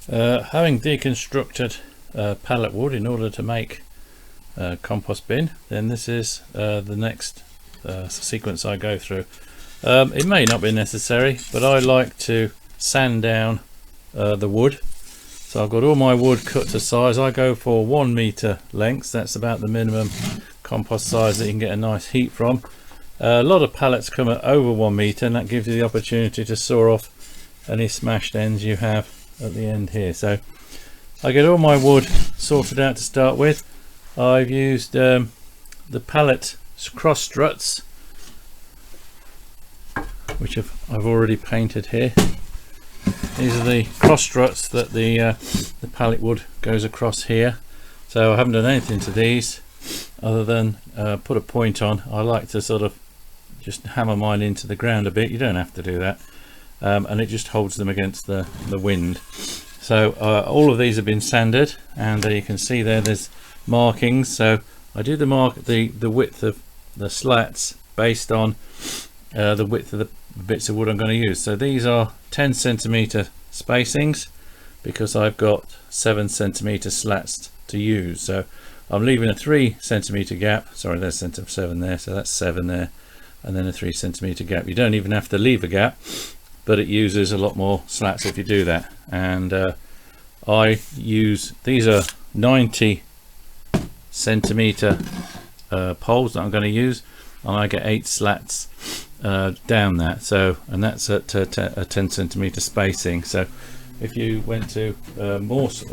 Having deconstructed pallet wood in order to make a compost bin, then this is the next sequence I go through. It may not be necessary, but I like to sand down the wood. So I've got all my wood cut to size. I go for 1 meter lengths. That's about the minimum compost size that you can get a nice heat from. A lot of pallets come at over 1 meter, and that gives you the opportunity to saw off any smashed ends you have at the end here. So I get all my wood sorted out to start with. I've used the Pallet cross struts, which I've already painted here. These are the cross struts that the pallet wood goes across here. So I haven't done anything to these other than put a point on. I like to sort of just hammer mine into the ground a bit. You don't have to do that, and it just holds them against the wind. So all of these have been sanded, and you can see there's markings. So I do the width of the slats based on the width of the bits of wood I'm going to use. So these are 10 centimeter spacings because I've got 7 centimeter slats to use. So I'm leaving a 3 centimeter gap. Sorry, there's 7 there, so that's 7 there, and then a 3 centimeter gap. You don't even have to leave a gap, but it uses a lot more slats if you do that. And I use, these are 90 centimeter poles that I'm going to use, and I get 8 slats down that. So, and that's at a 10 centimeter spacing. So if you went to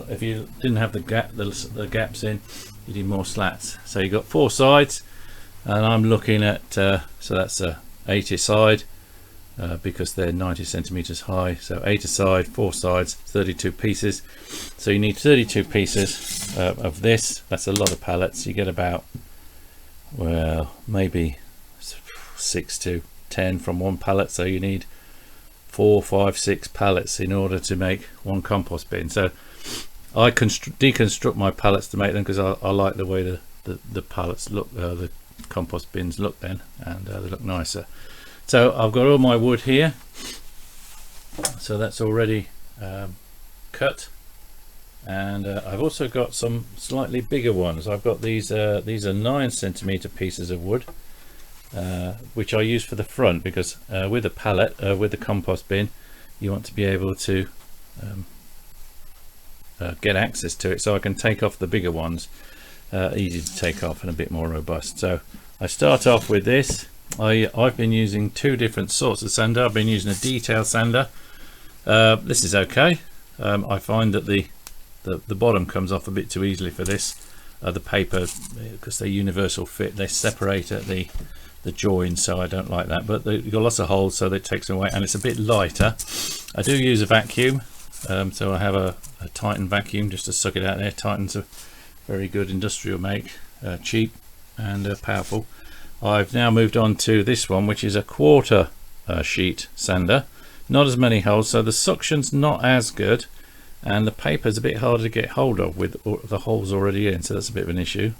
if you didn't have the gaps in, you need more slats. So you got 4 sides, and I'm looking at so that's a 80 side because they're 90 centimeters high. So 8 a side, 4 sides, 32 pieces. So you need 32 pieces of this. That's a lot of pallets. You get about, well, maybe 6 to 10 from one pallet. So you need 4, 5, 6 pallets in order to make one compost bin. So I deconstruct my pallets to make them because I like the way the pallets look, the compost bins look then, and they look nicer. So I've got all my wood here, so that's already cut, and I've also got some slightly bigger ones. I've got these are 9 centimeter pieces of wood, which I use for the front because with a pallet, with the compost bin, you want to be able to get access to it, so I can take off the bigger ones, easy to take off and a bit more robust. So I start off with this. I've been using 2 different sorts of sander. I've been using a detail sander. This is okay. I find that the bottom comes off a bit too easily for this. The paper, because they're universal fit, they separate at the join, so I don't like that. But you've got lots of holes, so that takes away, and it's a bit lighter. I do use a vacuum, so I have a Titan vacuum just to suck it out there. Titan's a very good industrial make, cheap and powerful. I've now moved on to this one, which is a quarter sheet sander. Not as many holes, so the suction's not as good, and the paper's a bit harder to get hold of with the holes already in, so that's a bit of an issue.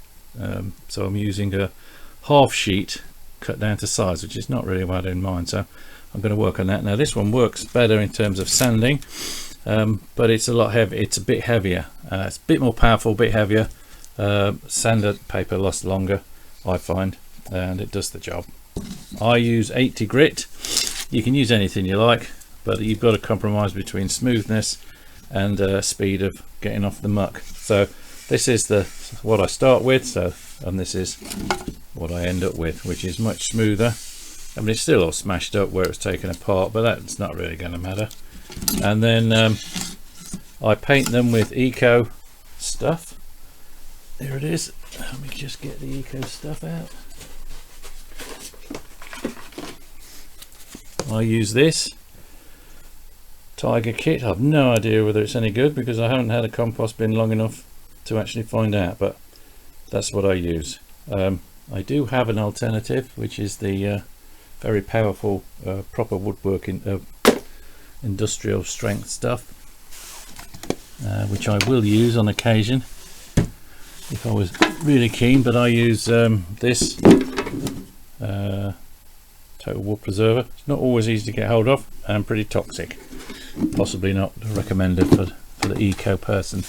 So I'm using a half sheet cut down to size, which is not really what I had in mind, so I'm going to work on that. Now this one works better in terms of sanding, but it's a lot heavy. It's a bit heavier, it's a bit more powerful, a bit heavier. Sander paper lasts longer, I find, and it does the job. I use 80 grit. You can use anything you like, but you've got to compromise between smoothness and speed of getting off the muck. So this is what I start with, so, and this is what I end up with, which is much smoother. I mean, it's still all smashed up where it's taken apart, but that's not really going to matter. And then I paint them with eco stuff. There it is. Let me just get the eco stuff out. I use this Tiger kit. I've no idea whether it's any good because I haven't had a compost bin long enough to actually find out, but that's what I use. I do have an alternative, which is the very powerful proper woodworking industrial strength stuff, which I will use on occasion if I was really keen, but I use this total wood preserver. It's not always easy to get hold of and pretty toxic, possibly not recommended for for the eco person.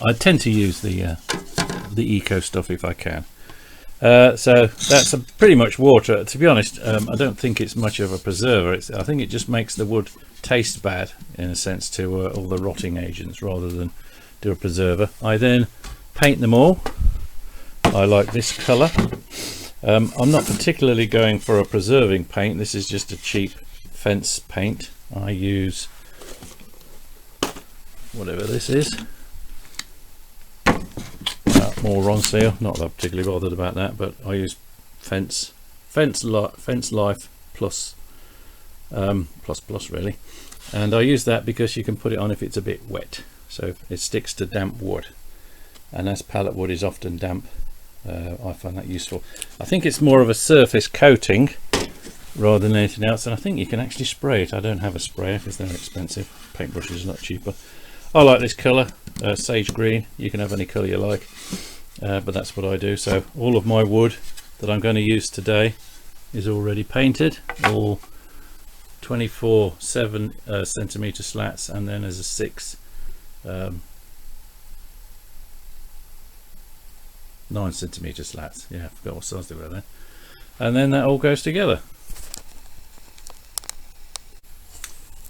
I tend to use the eco stuff if I can. So that's pretty much water. To be honest, I don't think it's much of a preserver. I think it just makes the wood taste bad in a sense to all the rotting agents rather than do a preserver. I then paint them all. I like this colour. I'm not particularly going for a preserving paint. This is just a cheap fence paint. I use whatever this is. More Ronseal, not that particularly bothered about that, but I use Fence Life Plus really, and I use that because you can put it on if it's a bit wet, so it sticks to damp wood, and as pallet wood is often damp, I find that useful. I think it's more of a surface coating rather than anything else, and I think you can actually spray it. I don't have a sprayer because they're expensive. Paintbrushes is a lot cheaper. I like this colour, sage green. You can have any colour you like, but that's what I do. So all of my wood that I'm going to use today is already painted, all 24/7 centimetre slats, and then as a 6 9 centimetre slats. Yeah, I forgot what size they were then. And then that all goes together.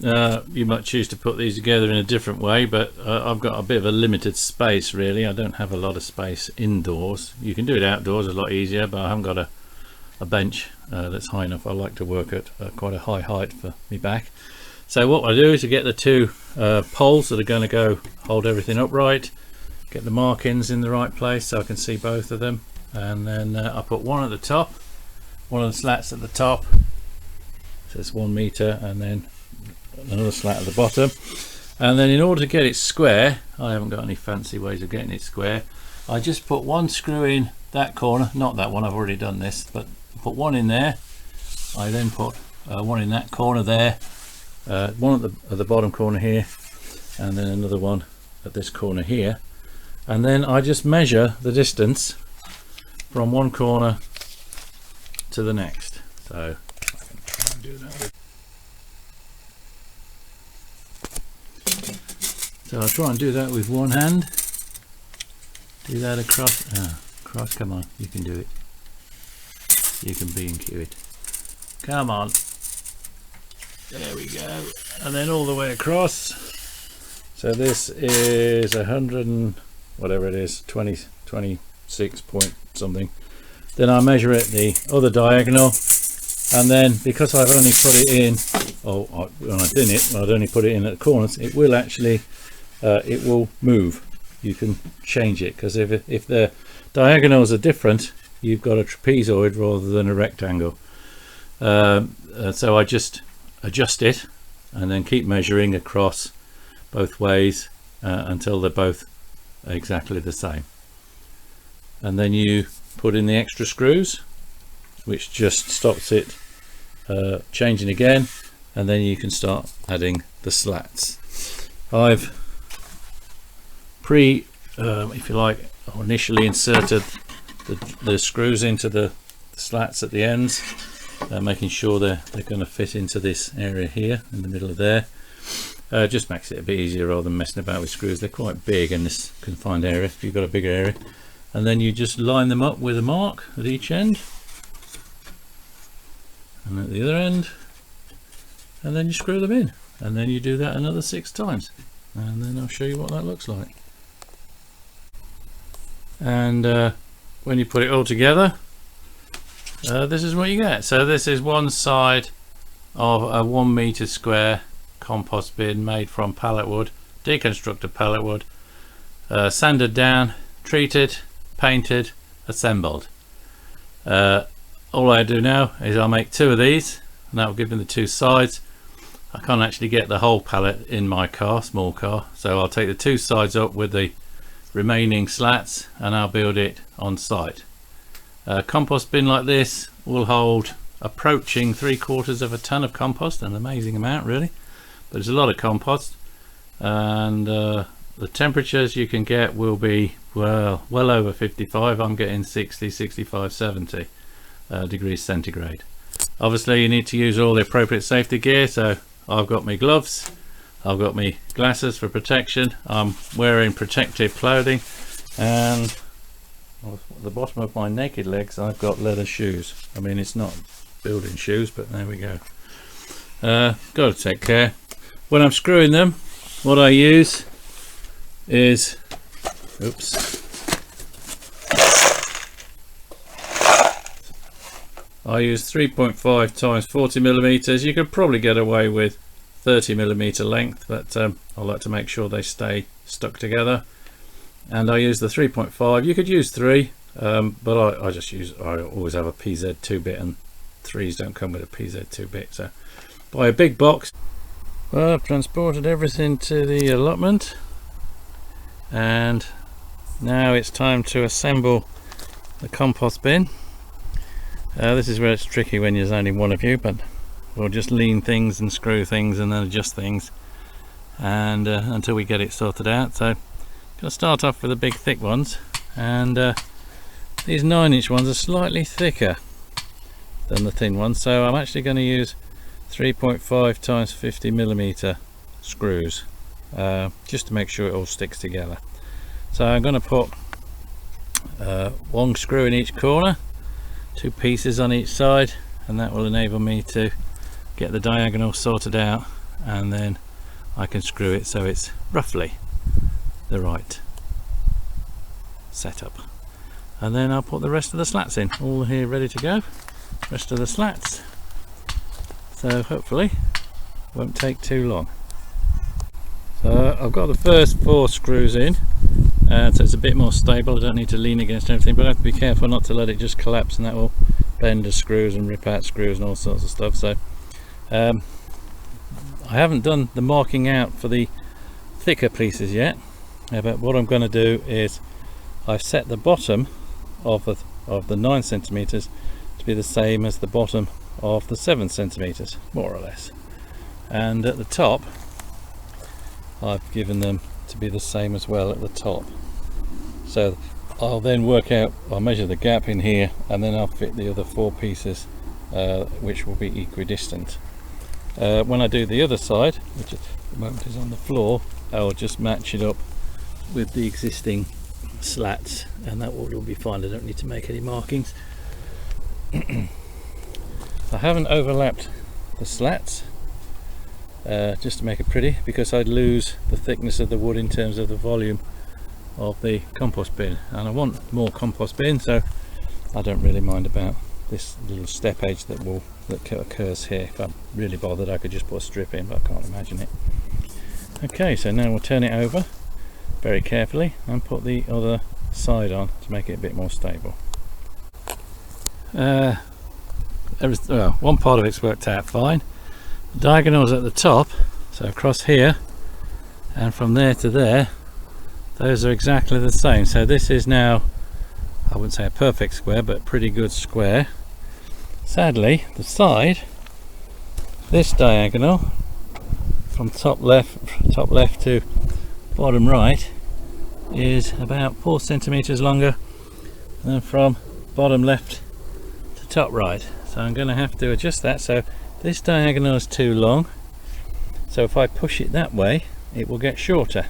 You might choose to put these together in a different way, but I've got a bit of a limited space really. I don't have a lot of space indoors. You can do it outdoors a lot easier, but I haven't got a bench that's high enough. I like to work at quite a high height for me back. So what I do is to get the two poles that are going to go hold everything upright, get the markings in the right place so I can see both of them, and then I put one at the top, one of the slats at the top, so it's 1 metre, and then another slat at the bottom. And then in order to get it square, I haven't got any fancy ways of getting it square, I just put one screw in that corner, not that one, I've already done this, but put one in there. I then put one in that corner there, one at the bottom corner here, and then another one at this corner here, and then I just measure the distance from one corner to the next. So I can try and do that. So I'll try and do that with one hand. Do that across. Cross, come on, you can do it. You can B&Q it. Come on. There we go. And then all the way across. So this is 100 and whatever it is, 26 point something. Then I measure it the other diagonal, and then because I've only put it in, when I did it, I'd only put it in at the corners, it will actually it will move. You can change it, because if the diagonals are different, you've got a trapezoid rather than a rectangle. So I just adjust it and then keep measuring across both ways until they're both exactly the same, and then you put in the extra screws, which just stops it changing again, and then you can start adding the slats. I've if you like, initially inserted the screws into the slats at the ends, making sure they're going to fit into this area here in the middle of there. Just makes it a bit easier rather than messing about with screws. They're quite big in this confined area if you've got a bigger area. And then you just line them up with a mark at each end and at the other end, and then you screw them in, and then you do that another 6 times, and then I'll show you what that looks like. And when you put it all together, this is what you get. So this is one side of a 1 meter square compost bin made from pallet wood, deconstructed pallet wood, sanded down, treated, painted, assembled. All I do now is I'll make 2 of these, and that will give me the 2 sides. I can't actually get the whole pallet in my car, small car, so I'll take the 2 sides up with the remaining slats and I'll build it on site. A compost bin like this will hold approaching 3/4 of a ton of compost, an amazing amount really, but it's a lot of compost, and the temperatures you can get will be well over 55. I'm getting 60, 65, 70 degrees centigrade. Obviously you need to use all the appropriate safety gear, so I've got my gloves, I've got my glasses for protection. I'm wearing protective clothing, and at the bottom of my naked legs I've got leather shoes. I mean, it's not building shoes, but there we go. Got to take care. When I'm screwing them, what I use is, I use 3.5 times 40 millimeters. You could probably get away with 30 millimeter length, but I like to make sure they stay stuck together, and I use the 3.5. You could use 3, but I always have a PZ 2-bit, and 3s don't come with a PZ 2-bit, so buy a big box. Well, I've transported everything to the allotment, and now it's time to assemble the compost bin. This is where it's tricky when there's only one of you, but we'll just lean things and screw things and then adjust things, and until we get it sorted out. So I'm going to start off with the big thick ones, and these 9-inch ones are slightly thicker than the thin ones, so I'm actually going to use 3.5 times 50 millimeter screws, just to make sure it all sticks together. So I'm going to put one screw in each corner, 2 pieces on each side, and that will enable me to get the diagonal sorted out, and then I can screw it so it's roughly the right setup. And then I'll put the rest of the slats in, all here ready to go, rest of the slats, so hopefully won't take too long. So I've got the first 4 screws in, so it's a bit more stable. I don't need to lean against anything, but I have to be careful not to let it just collapse, and that will bend the screws and rip out screws and all sorts of stuff. So I haven't done the marking out for the thicker pieces yet, but what I'm going to do is I've set the bottom of the 9 centimeters to be the same as the bottom of the 7 centimeters, more or less, and at the top I've given them to be the same as well at the top. So I'll then work out, I'll measure the gap in here, and then I'll fit the other 4 pieces, which will be equidistant. When I do the other side, which at the moment is on the floor, I'll just match it up with the existing slats, and that will be fine. I don't need to make any markings. I haven't overlapped the slats, just to make it pretty, because I'd lose the thickness of the wood in terms of the volume of the compost bin, and I want more compost bin, so I don't really mind about this little step edge that occurs here. If I'm really bothered, I could just put a strip in, but I can't imagine it. Okay, so now we'll turn it over very carefully and put the other side on to make it a bit more stable. One part of it's worked out fine. The diagonals at the top, so across here and from there to there, those are exactly the same. So this is now, I wouldn't say a perfect square, but a pretty good square. Sadly, the side, this diagonal from top left to bottom right is about 4 centimeters longer than from bottom left to top right. So I'm going to have to adjust that. So this diagonal is too long, so if I push it that way it will get shorter,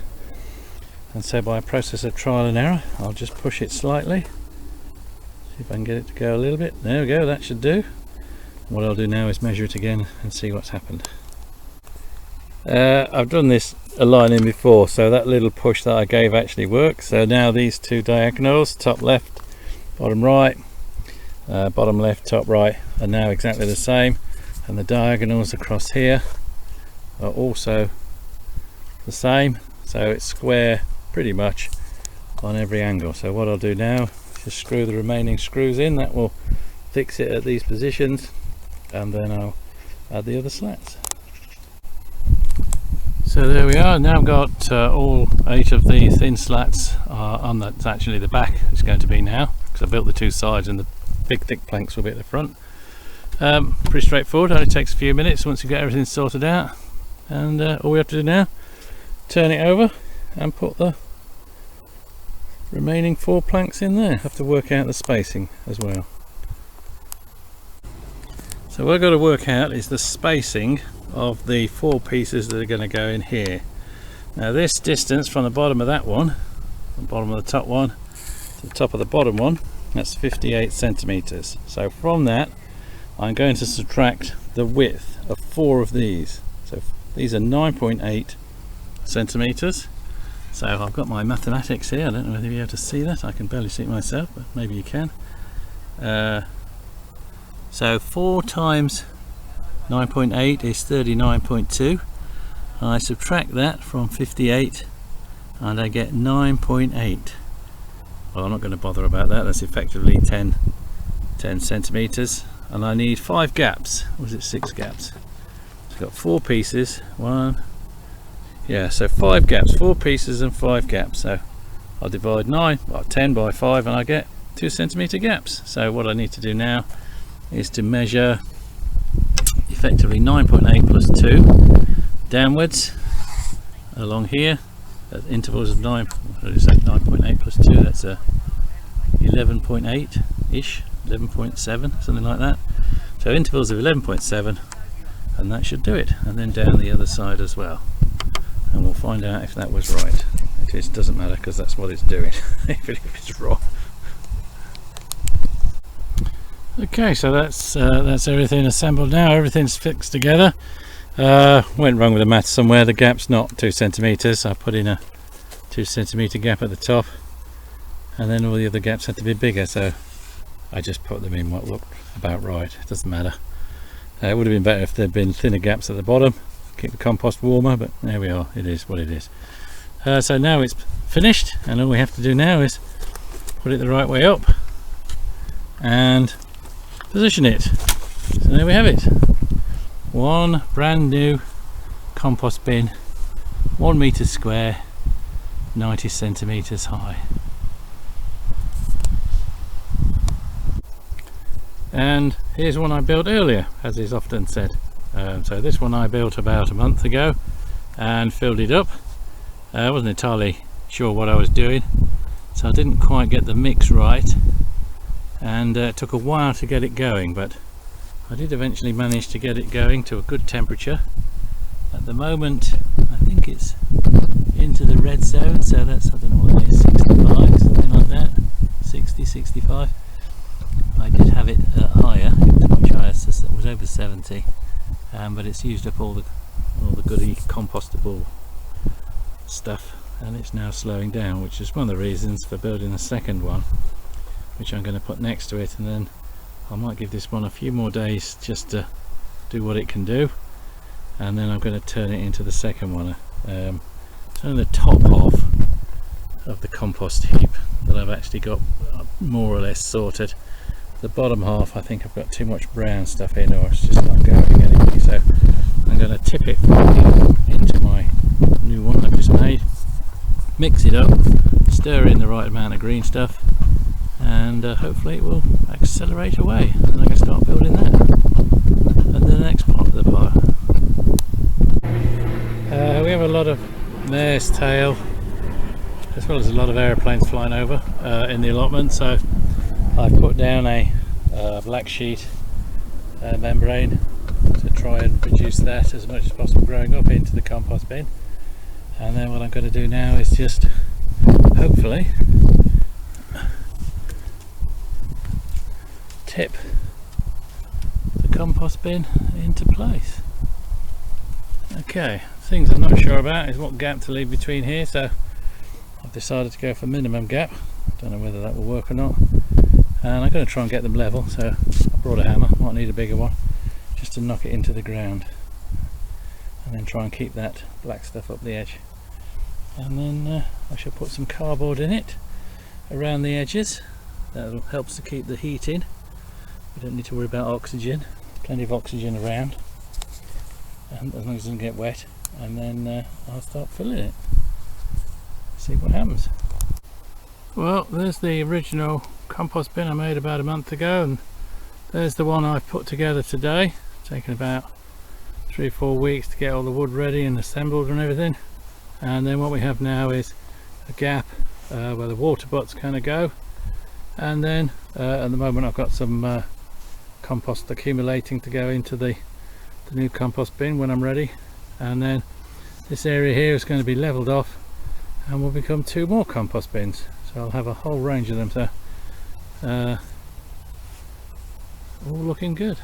and so by a process of trial and error I'll just push it slightly, see if I can get it to go a little bit. There we go, that should do. What I'll do now is measure it again and see what's happened. I've done this aligning before, so that little push that I gave actually works. So now these 2 diagonals, top left, bottom right, bottom left, top right, are now exactly the same, and the diagonals across here are also the same, so it's square pretty much on every angle. So what I'll do now is just screw the remaining screws in. That will fix it at these positions, and then I'll add the other slats. So there we are. Now I've got all 8 of the thin slats on. That's actually the back it's going to be now, because I built the 2 sides and the big thick planks will be at the front. Pretty straightforward. Only takes a few minutes once you get everything sorted out, and all we have to do now, turn it over and put the remaining 4 planks in there. Have to work out the spacing as well. So what I've got to work out is the spacing of the 4 pieces that are going to go in here. Now this distance from the bottom of that one, the bottom of the top one to the top of the bottom one, that's 58 centimeters. So from that I'm going to subtract the width of 4 of these. So these are 9.8 centimeters. So I've got my mathematics here. I don't know whether you're able to see that. I can barely see it myself, but maybe you can. So 4 times 9.8 is 39.2. I subtract that from 58 and I get 9.8. Well, I'm not going to bother about that. That's effectively 10 centimeters, and I need 5 gaps. Was it 6 gaps? So I've got 4 pieces. 1, yeah, so 5 gaps, 4 pieces and 5 gaps. So I'll divide 10 by 5 and I get 2 centimeter gaps. So what I need to do now is to measure effectively 9.8 plus 2 downwards along here at intervals of 9.8 plus 2, that's 11.8 ish, 11.7, something like that. So intervals of 11.7, and that should do it, and then down the other side as well, and we'll find out if that was right. It doesn't matter because that's what it's doing even if it's wrong. Okay, so that's everything assembled now. Everything's fixed together. Went wrong with the math somewhere. The gap's not 2 centimeters. I put in a 2 centimeter gap at the top, and then all the other gaps had to be bigger, so I just put them in what looked about right. It doesn't matter. It would have been better if there'd been thinner gaps at the bottom, keep the compost warmer, but there we are. It is what it is. So now it's finished, and all we have to do now is put it the right way up and position it. So there we have it. One brand new compost bin, 1 meter square, 90 centimeters high. And here's one I built earlier, as is often said. So this one I built about a month ago and filled it up. I wasn't entirely sure what I was doing, so I didn't quite get the mix right, and it took a while to get it going, but I did eventually manage to get it going to a good temperature. At the moment I think it's into the red zone, so that's, I don't know what it is, 65, something like that, 60, 65. I did have it higher, it was much higher, it was over 70, but it's used up all the goody compostable stuff, and it's now slowing down, which is one of the reasons for building a second one, which I'm going to put next to it, and then I might give this one a few more days just to do what it can do, and then I'm going to turn it into the second one. Turn the top half of the compost heap that I've actually got more or less sorted. The bottom half I think I've got too much brown stuff in, or it's just not going anyway, so I'm going to tip it into my new one I've just made, mix it up, stir in the right amount of green stuff, and hopefully it will accelerate away, and I can start building that and the next part of the part. We have a lot of mare's tail as well as a lot of aeroplanes flying over in the allotment, so I've put down a black sheet membrane to try and reduce that as much as possible growing up into the compost bin. And then what I'm going to do now is just hopefully tip the compost bin into place. Okay, things I'm not sure about is what gap to leave between here, so I've decided to go for minimum gap. Don't know whether that will work or not, and I'm going to try and get them level, so I brought a hammer, might need a bigger one, just to knock it into the ground, and then try and keep that black stuff up the edge. And then I shall put some cardboard in it around the edges. That helps to keep the heat in. We don't need to worry about oxygen, plenty of oxygen around, and as long as it doesn't get wet. And then I'll start filling it, see what happens. Well, there's the original compost bin I made about a month ago, and there's the one I've put together today. It's taken about 3 or 4 weeks to get all the wood ready and assembled and everything. And then what we have now is a gap where the water butts kind of go, and then at the moment I've got some compost accumulating to go into the the new compost bin when I'm ready, and then this area here is going to be leveled off and will become 2 more compost bins, so I'll have a whole range of them, so all looking good.